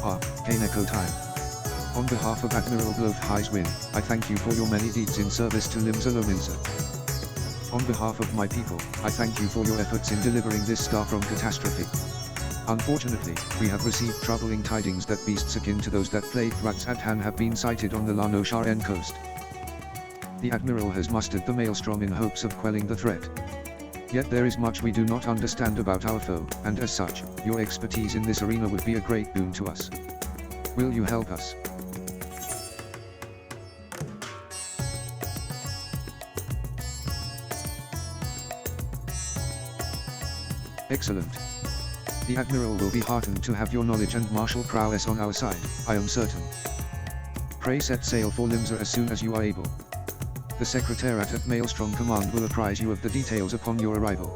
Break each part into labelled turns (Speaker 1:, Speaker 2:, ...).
Speaker 1: Iroha, K'nekotein. On behalf of Admiral Bloth Highswin, I thank you for your many deeds in service to Limsa Lominsan. On behalf of my people, I thank you for your efforts in delivering this star from catastrophe. Unfortunately, we have received troubling tidings that beasts akin to those that plagued Radz-at-Han have been sighted on the Lano Sharen coast. The Admiral has mustered the maelstrom in hopes of quelling the threat. Yet there is much we do not understand about our foe, and as such, your expertise in this arena would be a great boon to us. Will you help us? Excellent. The Admiral will be heartened to have your knowledge and martial prowess on our side, I am certain. Pray set sail for Limsa as soon as you are able. The Secretariat at Maelstrom Command will apprise you of the details upon your arrival.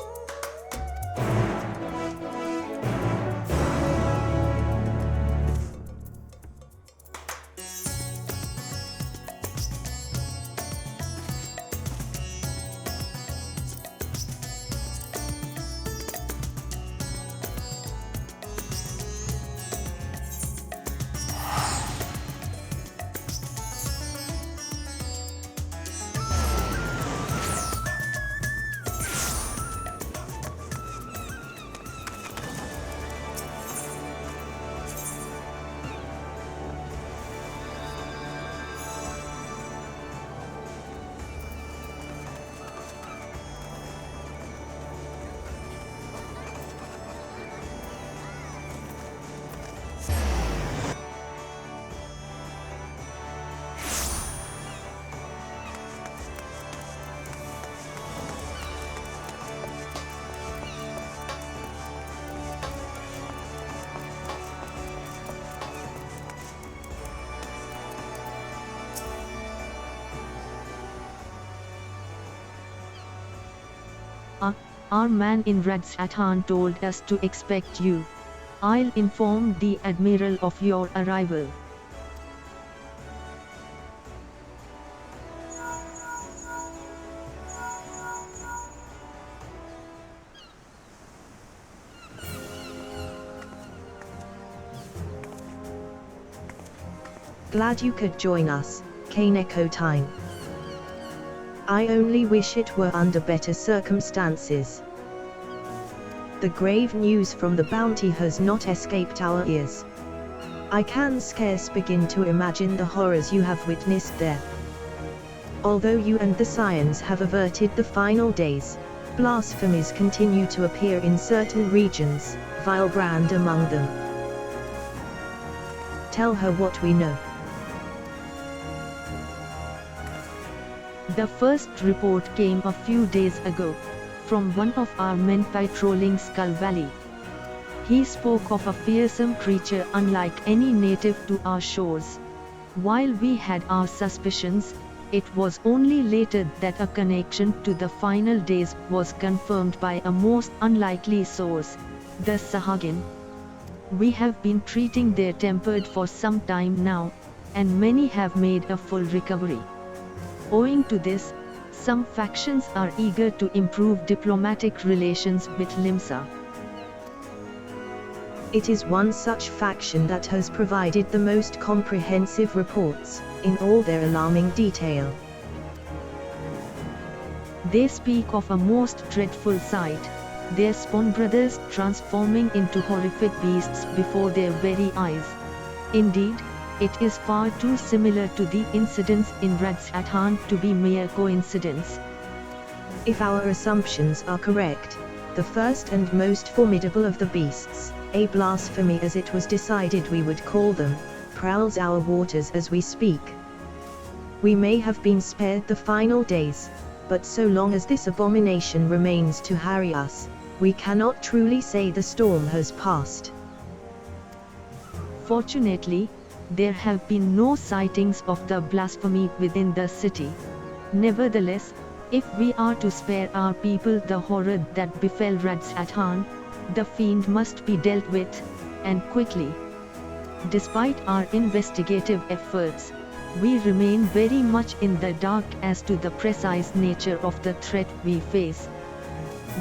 Speaker 2: Our man in Radz-at-Han told us to expect you. I'll inform the Admiral of your arrival.
Speaker 3: Glad you could join us, K'nekotein. I only wish it were under better circumstances. The grave news from the bounty has not escaped our ears. I can scarce begin to imagine the horrors you have witnessed there. Although you and the Scions have averted the final days, blasphemies continue to appear in certain regions, Vilbrand among them. Tell her what we know.
Speaker 2: The first report came a few days ago, from one of our men patrolling Skull Valley. He spoke of a fearsome creature unlike any native to our shores. While we had our suspicions, it was only later that a connection to the final days was confirmed by a most unlikely source, the Sahagin. We have been treating their tempered for some time now, and many have made a full recovery. Owing to this, some factions are eager to improve diplomatic relations with Limsa.
Speaker 3: It is one such faction that has provided the most comprehensive reports, in all their alarming detail.
Speaker 2: They speak of a most dreadful sight, their spawn brothers transforming into horrific beasts before their very eyes. Indeed, it is far too similar to the incidents in Radz-at-Han to be mere coincidence.
Speaker 3: If our assumptions are correct, the first and most formidable of the beasts, a blasphemy as it was decided we would call them, prowls our waters as we speak. We may have been spared the final days, but so long as this abomination remains to harry us, we cannot truly say the storm has passed.
Speaker 2: Fortunately, there have been no sightings of the blasphemy within the city. Nevertheless, if we are to spare our people the horror that befell Radz-at-Han, the fiend must be dealt with, and quickly. Despite our investigative efforts, we remain very much in the dark as to the precise nature of the threat we face.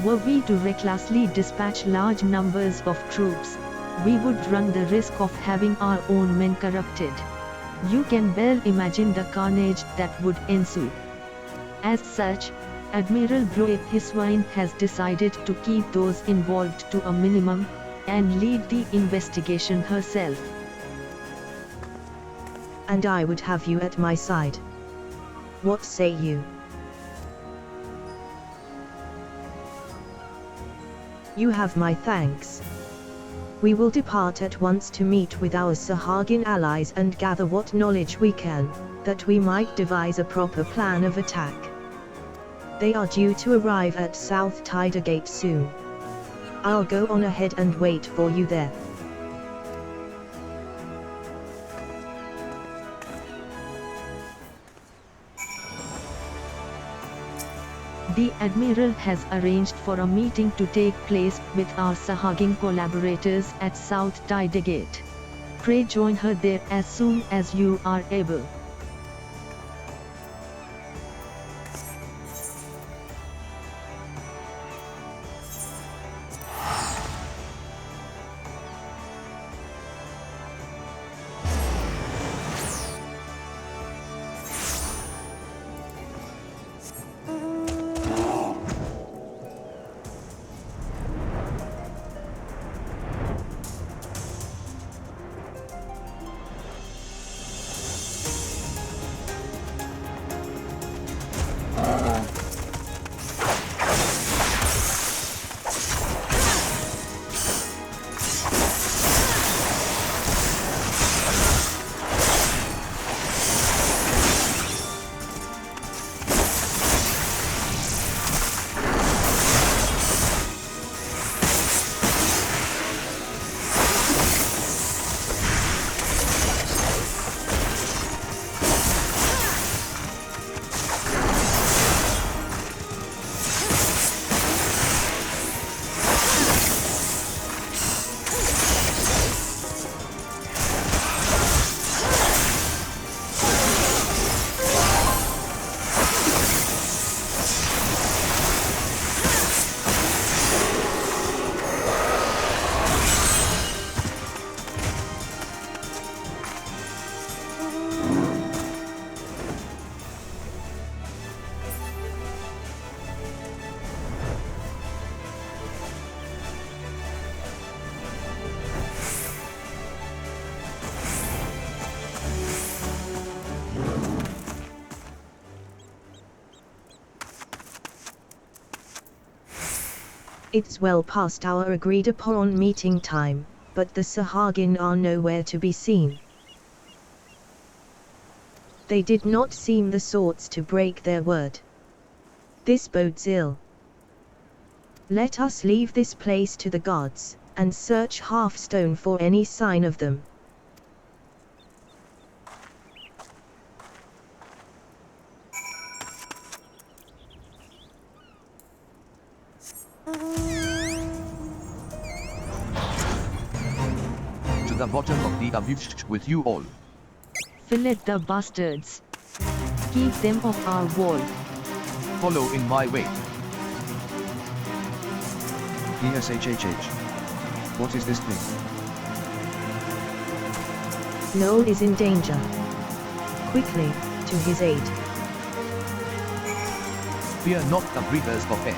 Speaker 2: Were we to recklessly dispatch large numbers of troops, we would run the risk of having our own men corrupted. You can well imagine the carnage that would ensue. As such, Admiral Miqo'te Dragoon has decided to keep those involved to a minimum, and lead the investigation herself.
Speaker 3: And I would have you at my side. What say you? You have my thanks. We will depart at once to meet with our Sahagin allies and gather what knowledge we can, that we might devise a proper plan of attack. They are due to arrive at South Tide Gate soon. I'll go on ahead and wait for you there.
Speaker 2: The Admiral has arranged for a meeting to take place with our Sahagin collaborators at South Tide Gate. Pray join her there as soon as you are able.
Speaker 3: It's well past our agreed upon meeting time, but the Sahagin are nowhere to be seen. They did not seem the sorts to break their word. This bodes ill. Let us leave this place to the gods, and search Halfstone for any sign of them.
Speaker 4: To the bottom of the abyss with you all.
Speaker 2: Fillet the bastards. Keep them off our wall.
Speaker 4: Follow in my way.
Speaker 1: PSHHH. What is this thing?
Speaker 3: Noel is in danger. Quickly, to his aid.
Speaker 4: Fear not the breathers of air.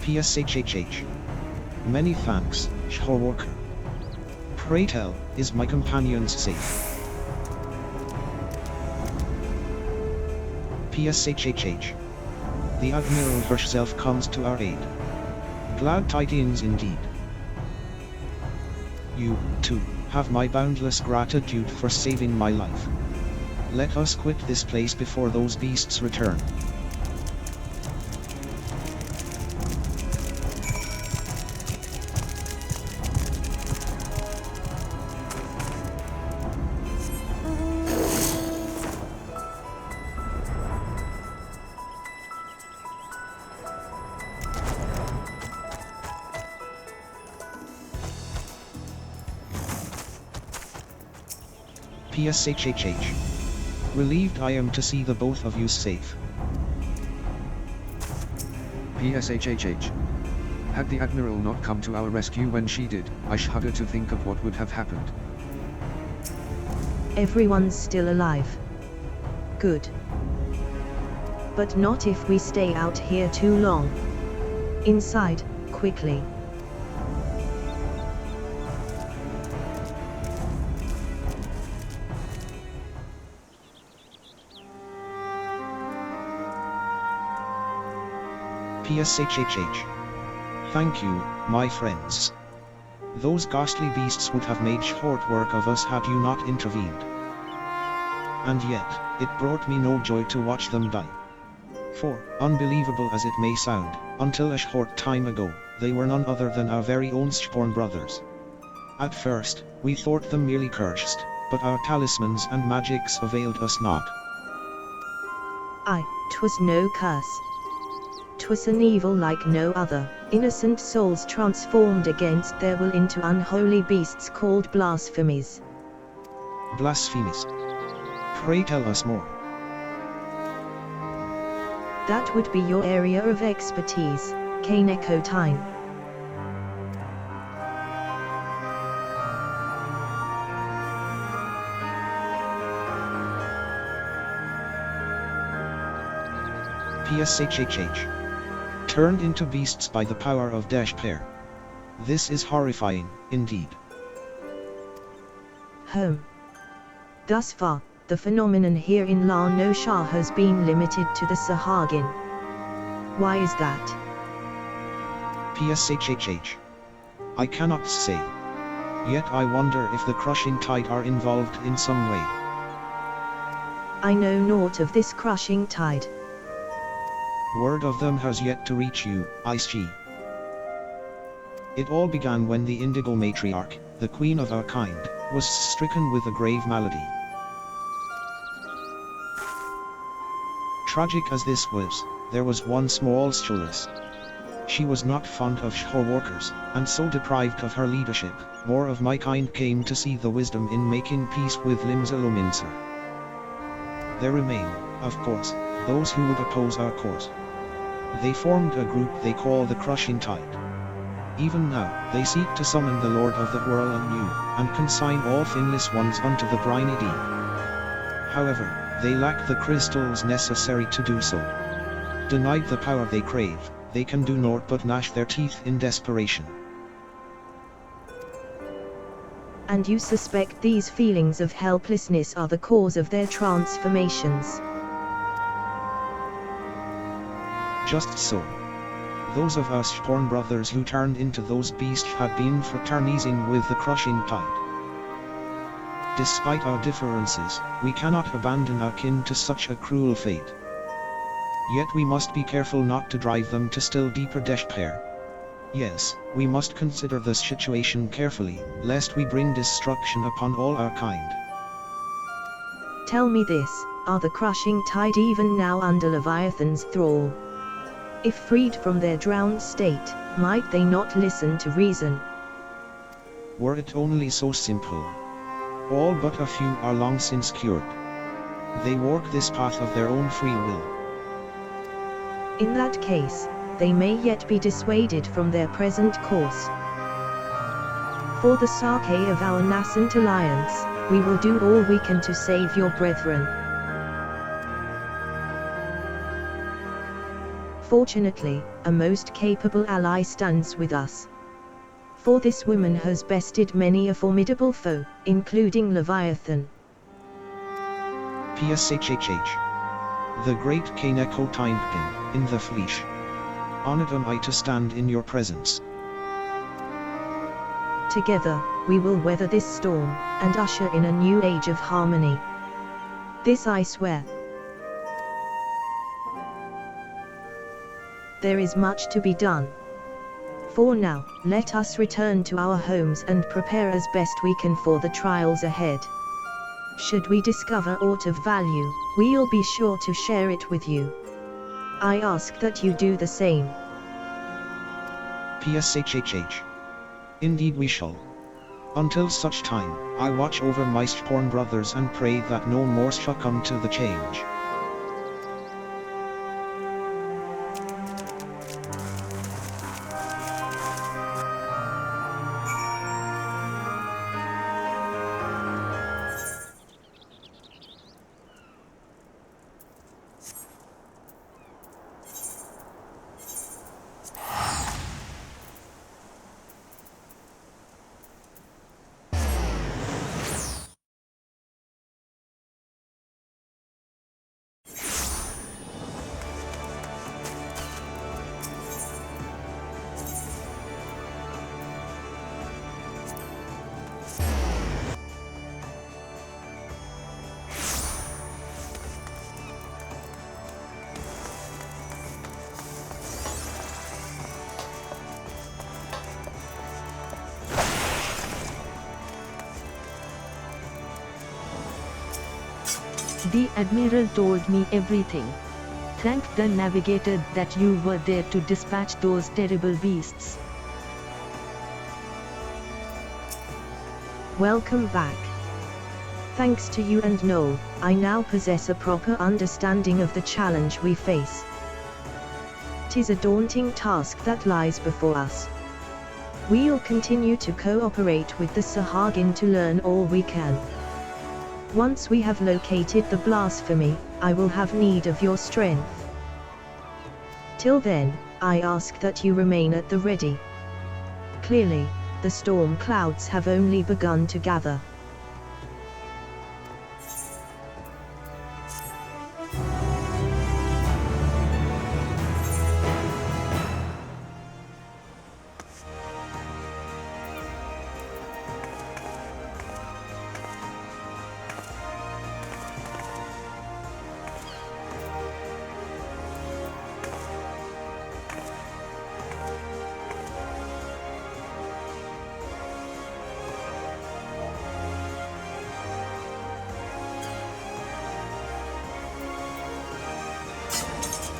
Speaker 5: PSHHH. Many thanks, Endwalker. Pray tell, is my companions safe? PSHHH. the Admiral herself comes to our aid. Glad tidings indeed. You, too, have my boundless gratitude for saving my life. Let us quit this place before those beasts return. PSHHH. Relieved I am to see the both of you safe.
Speaker 1: PSHHH. Had the Admiral not come to our rescue when she did, I shudder to think of what would have happened.
Speaker 3: Everyone's still alive. Good. But not if we stay out here too long. Inside, quickly.
Speaker 5: PSHHH. Thank you, my friends. Those ghastly beasts would have made short work of us had you not intervened. And yet, it brought me no joy to watch them die. For, unbelievable as it may sound, until a short time ago, they were none other than our very own Spawn brothers. At first, we thought them merely cursed, but our talismans and magics availed us not.
Speaker 3: 'Twas no curse. 'Twas an evil like no other, innocent souls transformed against their will into unholy beasts called blasphemies.
Speaker 5: Blasphemies. Pray tell us more.
Speaker 3: That would be your area of expertise, K'nekotein.
Speaker 5: PSHHH. Turned into beasts by the power of despair. This is horrifying, indeed.
Speaker 3: Thus far, the phenomenon here in La Nosha has been limited to the Sahagin. Why is that?
Speaker 5: PSHHH. I cannot say. Yet I wonder if the crushing tide are involved in some way.
Speaker 3: I know naught of this crushing tide.
Speaker 5: Word of them has yet to reach you, Ice-G. It all began when the Indigo Matriarch, the queen of our kind, was stricken with a grave malady. Tragic as this was, there was one small solace. She was not fond of workers, and so deprived of her leadership, more of my kind came to see the wisdom in making peace with Lominsan. There remain, of course, those who would oppose our course. They formed a group they call the Crushing Tide. Even now, they seek to summon the Lord of the Whirl anew, and consign all finless ones unto the briny deep. However, they lack the crystals necessary to do so. Denied the power they crave, they can do naught but gnash their teeth in desperation.
Speaker 3: And you suspect these feelings of helplessness are the cause of their transformations?
Speaker 5: Just so. Those of us Spawn brothers who turned into those beasts had been fraternizing with the Crushing Tide. Despite our differences, we cannot abandon our kin to such a cruel fate. Yet we must be careful not to drive them to still deeper despair. Yes, we must consider the situation carefully, lest we bring destruction upon all our kind.
Speaker 3: Tell me this, are the Crushing Tide even now under Leviathan's thrall? If freed from their drowned state, might they not listen to reason?
Speaker 5: Were it only so simple. All but a few are long since cured. They walk this path of their own free will.
Speaker 3: In that case, they may yet be dissuaded from their present course. For the sake of our nascent alliance, we will do all we can to save your brethren. Fortunately, a most capable ally stands with us. For this woman has bested many a formidable foe, including Leviathan.
Speaker 5: PSHHH. The great K'nekotein Khpein. in the flesh. Honored am I to stand in your presence.
Speaker 3: Together, we will weather this storm, and usher in a new age of harmony. This I swear. There is much to be done. For now, let us return to our homes and prepare as best we can for the trials ahead. Should we discover aught of value, we'll be sure to share it with you. I ask that you do the same.
Speaker 5: PSHHH. Indeed we shall. Until such time, I watch over my stborn brothers and pray that no more shall come to the change.
Speaker 2: The Admiral told me everything. Thank the Navigator that you were there to dispatch those terrible beasts.
Speaker 3: Welcome back. Thanks to you and Noel, I now possess a proper understanding of the challenge we face. 'Tis a daunting task that lies before us. We'll continue to cooperate with the Sahagin to learn all we can. Once we have located the blasphemy, I will have need of your strength. Till then, I ask that you remain at the ready. Clearly, the storm clouds have only begun to gather.